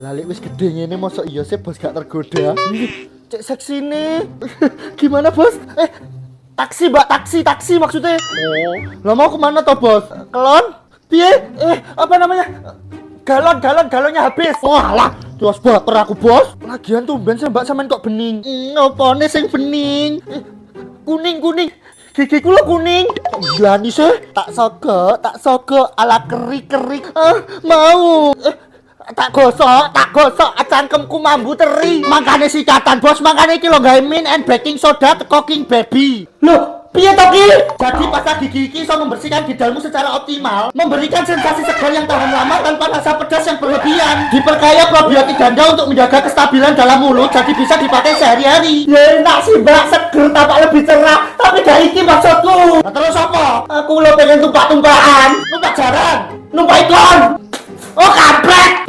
Lali wis gede ngene mosok iya sih bos gak tergoda. Cek seksi nih. Gimana bos? Taksi mbak, taksi maksudnya. Oh, lah mau kemana toh bos? Kelon? Piye? Apa namanya? Galonnya habis. Walah, terus baper aku bos. Lagian tumben sih mbak sampean kok bening. Ngopone sing bening? Kuning. Gigiku lo kuning. Glani sih. Tak sogo ala keri. Mau. Tak gosok, cangkemku mambu teri. Makane sikatan bos, makane iki lho gawe min and baking soda teko King Baby. Loh, piye to ki? Jadi pasta gigi iki iso membersihkan ginjalmu secara optimal, memberikan sensasi segar yang tahan lama tanpa rasa pedas yang berlebihan. Diperkaya probiotik ganda untuk menjaga kestabilan dalam mulut, jadi bisa dipakai sehari-hari. Ya enak sih mbak, seger tampak lebih cerah. Tapi gak iki maksudku. Nah, terus apa? Aku lo pengen tumpah-tumpahan, numpak jaran, numpak ikon. Oh kampret!